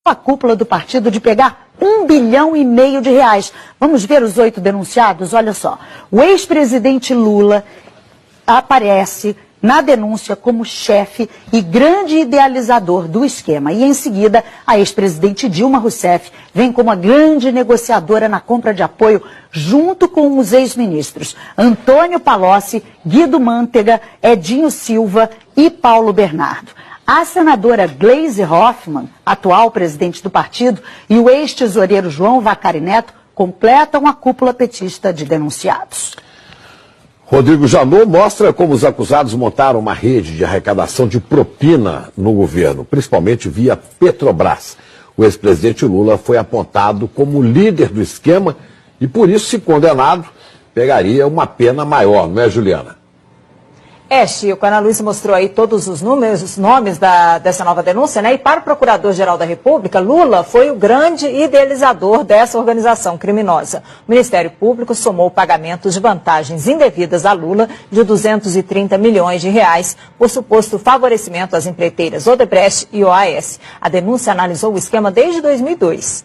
a cúpula do partido de pegar R$1,5 bilhão de reais. Vamos ver os 8 denunciados? Olha só. O ex-presidente Lula aparece na denúncia como chefe e grande idealizador do esquema. E em seguida, a ex-presidente Dilma Rousseff vem como a grande negociadora na compra de apoio junto com os ex-ministros Antônio Palocci, Guido Mantega, Edinho Silva e Paulo Bernardo. A senadora Gleisi Hoffmann, atual presidente do partido, e o ex-tesoureiro João Vacari Neto completam a cúpula petista de denunciados. Rodrigo Janot mostra como os acusados montaram uma rede de arrecadação de propina no governo, principalmente via Petrobras. O ex-presidente Lula foi apontado como líder do esquema e, por isso, se condenado, pegaria uma pena maior, não é, Juliana? Chico, a Ana Luísa mostrou aí todos os nomes dessa nova denúncia, né? E para o Procurador-Geral da República, Lula foi o grande idealizador dessa organização criminosa. O Ministério Público somou pagamentos de vantagens indevidas a Lula de R$230 milhões por suposto favorecimento às empreiteiras Odebrecht e OAS. A denúncia analisou o esquema desde 2002.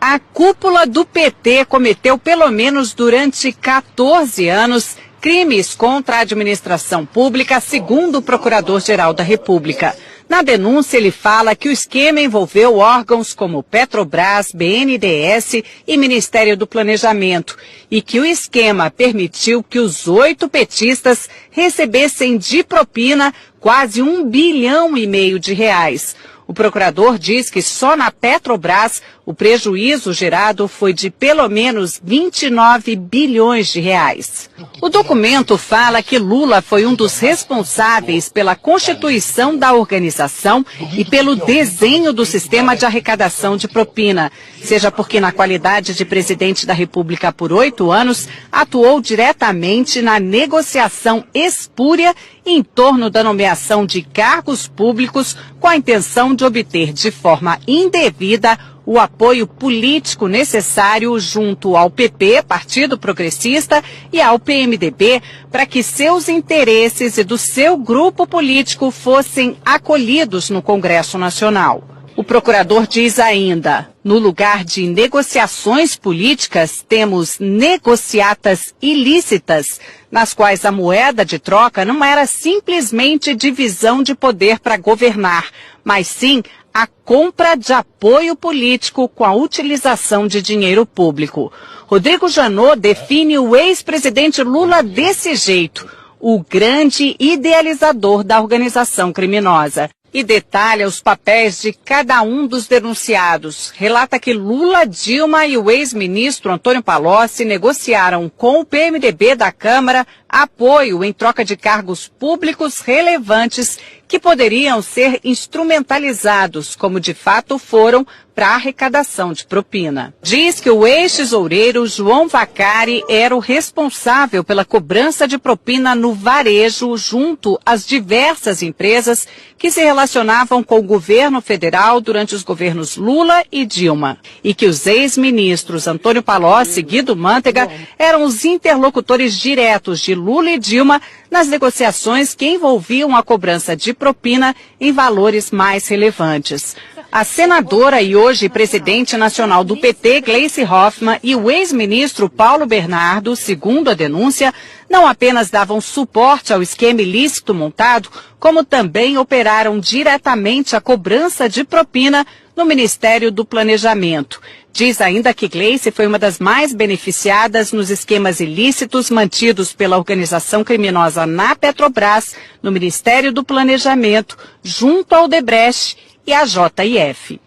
A cúpula do PT cometeu, pelo menos durante 14 anos, crimes contra a administração pública, segundo o Procurador-Geral da República. Na denúncia, ele fala que o esquema envolveu órgãos como Petrobras, BNDES e Ministério do Planejamento e que o esquema permitiu que os 8 petistas recebessem de propina quase R$1,5 bilhão de reais. O procurador diz que só na Petrobras o prejuízo gerado foi de pelo menos 29 bilhões de reais. O documento fala que Lula foi um dos responsáveis pela constituição da organização e pelo desenho do sistema de arrecadação de propina, seja porque na qualidade de presidente da República por 8 anos, atuou diretamente na negociação espúria em torno da nomeação de cargos públicos com a intenção de obter de forma indevida o apoio político necessário junto ao PP, Partido Progressista, e ao PMDB, para que seus interesses e do seu grupo político fossem acolhidos no Congresso Nacional. O procurador diz ainda, no lugar de negociações políticas, temos negociatas ilícitas, nas quais a moeda de troca não era simplesmente divisão de poder para governar, mas sim a compra de apoio político com a utilização de dinheiro público. Rodrigo Janot define o ex-presidente Lula desse jeito, o grande idealizador da organização criminosa. E detalha os papéis de cada um dos denunciados. Relata que Lula, Dilma e o ex-ministro Antônio Palocci negociaram com o PMDB da Câmara apoio em troca de cargos públicos relevantes que poderiam ser instrumentalizados, como de fato foram, para a arrecadação de propina. Diz que o ex-tesoureiro João Vacari era o responsável pela cobrança de propina no varejo junto às diversas empresas que se relacionavam com o governo federal durante os governos Lula e Dilma. E que os ex-ministros Antônio Palocci e Guido Mantega eram os interlocutores diretos de Lula e Dilma nas negociações que envolviam a cobrança de propina em valores mais relevantes. A senadora e hoje presidente nacional do PT, Gleisi Hoffmann, e o ex-ministro Paulo Bernardo, segundo a denúncia, não apenas davam suporte ao esquema ilícito montado, como também operaram diretamente a cobrança de propina no Ministério do Planejamento. Diz ainda que Gleisi foi uma das mais beneficiadas nos esquemas ilícitos mantidos pela organização criminosa na Petrobras, no Ministério do Planejamento, junto ao Odebrecht e a JF.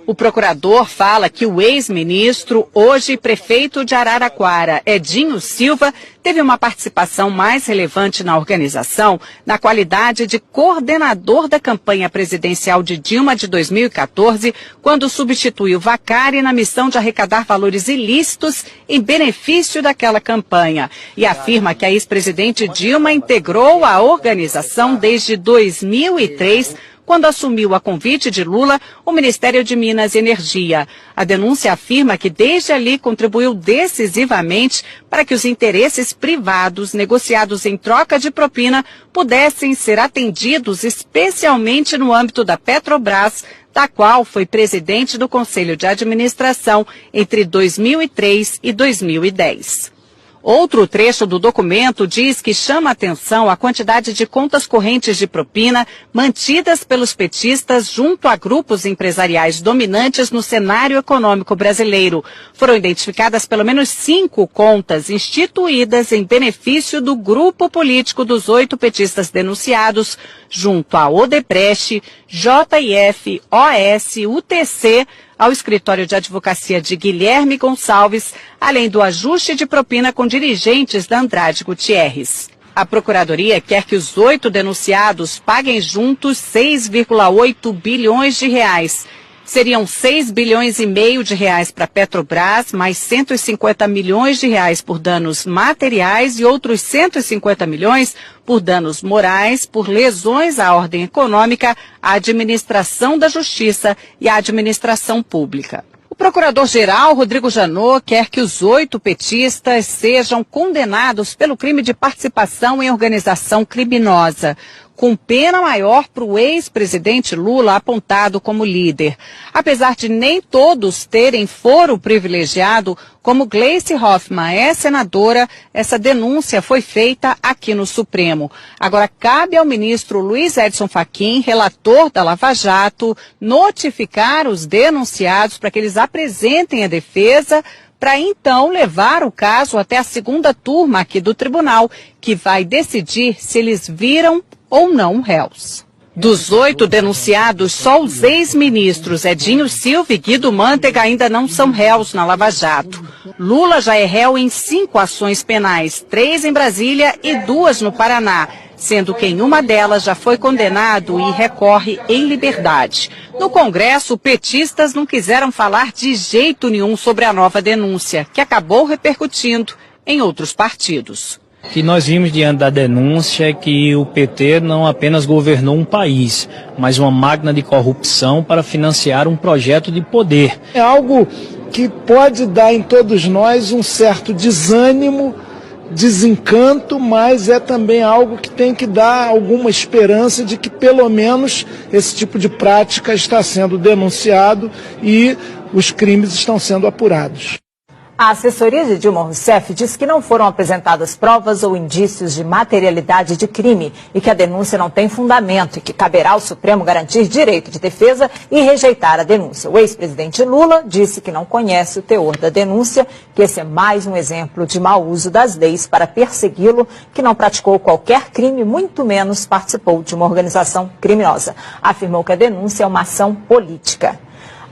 O procurador fala que o ex-ministro, hoje prefeito de Araraquara, Edinho Silva, teve uma participação mais relevante na organização na qualidade de coordenador da campanha presidencial de Dilma de 2014, quando substituiu Vacari na missão de arrecadar valores ilícitos em benefício daquela campanha. E afirma que a ex-presidente Dilma integrou a organização desde 2003, quando assumiu a convite de Lula o Ministério de Minas e Energia. A denúncia afirma que desde ali contribuiu decisivamente para que os interesses privados negociados em troca de propina pudessem ser atendidos, especialmente no âmbito da Petrobras, da qual foi presidente do Conselho de Administração entre 2003 e 2010. Outro trecho do documento diz que chama atenção a quantidade de contas correntes de propina mantidas pelos petistas junto a grupos empresariais dominantes no cenário econômico brasileiro. Foram identificadas pelo menos 5 contas instituídas em benefício do grupo político dos 8 petistas denunciados, junto a Odebrecht, JIF, OS, UTC, ao escritório de advocacia de Guilherme Gonçalves, além do ajuste de propina com dirigentes da Andrade Gutierrez. A Procuradoria quer que os 8 denunciados paguem juntos 6,8 bilhões de reais. Seriam 6 bilhões e meio de reais para a Petrobras, mais 150 milhões de reais por danos materiais e outros 150 milhões por danos morais, por lesões à ordem econômica, à administração da justiça e à administração pública. O procurador-geral, Rodrigo Janot, quer que os 8 petistas sejam condenados pelo crime de participação em organização criminosa, com pena maior para o ex-presidente Lula apontado como líder. Apesar de nem todos terem foro privilegiado, como Gleice Hoffmann é senadora, essa denúncia foi feita aqui no Supremo. Agora, cabe ao ministro Luiz Edson Fachin, relator da Lava Jato, notificar os denunciados para que eles apresentem a defesa, para então levar o caso até a segunda turma aqui do tribunal, que vai decidir se eles viram ou não réus. Dos 8 denunciados, só os ex-ministros Edinho Silva e Guido Mantega ainda não são réus na Lava Jato. Lula já é réu em 5 ações penais, 3 em Brasília e 2 no Paraná, sendo que em uma delas já foi condenado e recorre em liberdade. No Congresso, petistas não quiseram falar de jeito nenhum sobre a nova denúncia, que acabou repercutindo em outros partidos. O que nós vimos diante da denúncia é que o PT não apenas governou um país, mas uma máquina de corrupção para financiar um projeto de poder. É algo que pode dar em todos nós um certo desânimo, desencanto, mas é também algo que tem que dar alguma esperança de que pelo menos esse tipo de prática está sendo denunciado e os crimes estão sendo apurados. A assessoria de Dilma Rousseff diz que não foram apresentadas provas ou indícios de materialidade de crime e que a denúncia não tem fundamento e que caberá ao Supremo garantir direito de defesa e rejeitar a denúncia. O ex-presidente Lula disse que não conhece o teor da denúncia, que esse é mais um exemplo de mau uso das leis para persegui-lo, que não praticou qualquer crime, muito menos participou de uma organização criminosa. Afirmou que a denúncia é uma ação política.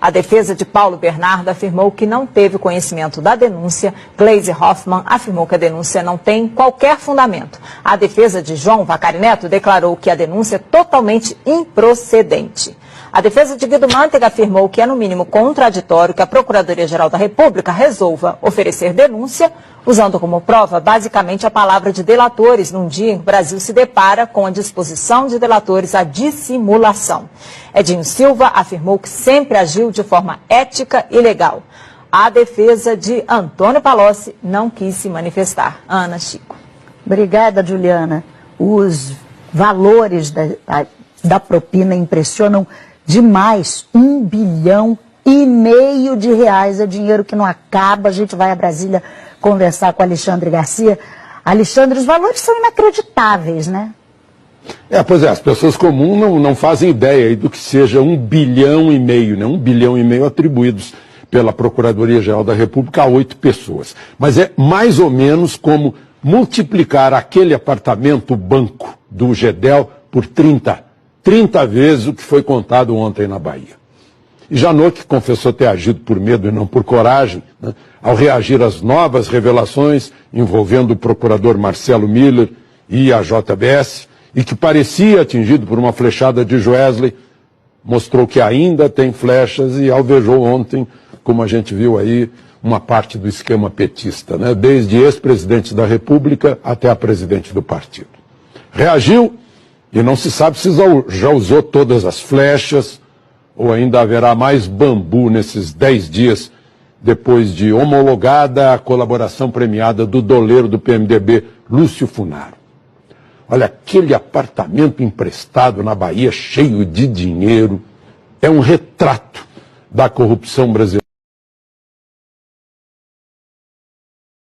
A defesa de Paulo Bernardo afirmou que não teve conhecimento da denúncia. Gleice Hoffmann afirmou que a denúncia não tem qualquer fundamento. A defesa de João Vacari Neto declarou que a denúncia é totalmente improcedente. A defesa de Guido Mantega afirmou que é no mínimo contraditório que a Procuradoria-Geral da República resolva oferecer denúncia, usando como prova basicamente a palavra de delatores, num dia em que o Brasil se depara com a disposição de delatores à dissimulação. Edinho Silva afirmou que sempre agiu de forma ética e legal. A defesa de Antônio Palocci não quis se manifestar. Ana, Chico. Obrigada, Juliana. Os valores da propina impressionam demais. 1,5 bilhão de reais é dinheiro que não acaba. A gente vai a Brasília conversar com Alexandre Garcia. Alexandre, os valores são inacreditáveis, né? Pois é, as pessoas comuns não fazem ideia aí do que seja 1,5 bilhão, né? 1,5 bilhão atribuídos pela Procuradoria-Geral da República a 8 pessoas. Mas é mais ou menos como multiplicar aquele apartamento banco do Gedel por 30 vezes o que foi contado ontem na Bahia. E Janot, que confessou ter agido por medo e não por coragem, né, ao reagir às novas revelações envolvendo o procurador Marcelo Miller e a JBS, e que parecia atingido por uma flechada de Joesley, mostrou que ainda tem flechas e alvejou ontem, como a gente viu aí, uma parte do esquema petista, né, desde ex-presidente da República até a presidente do partido. Reagiu E não se sabe se já usou todas as flechas ou ainda haverá mais bambu nesses 10 dias depois de homologada a colaboração premiada do doleiro do PMDB, Lúcio Funaro. Olha, aquele apartamento emprestado na Bahia cheio de dinheiro é um retrato da corrupção brasileira.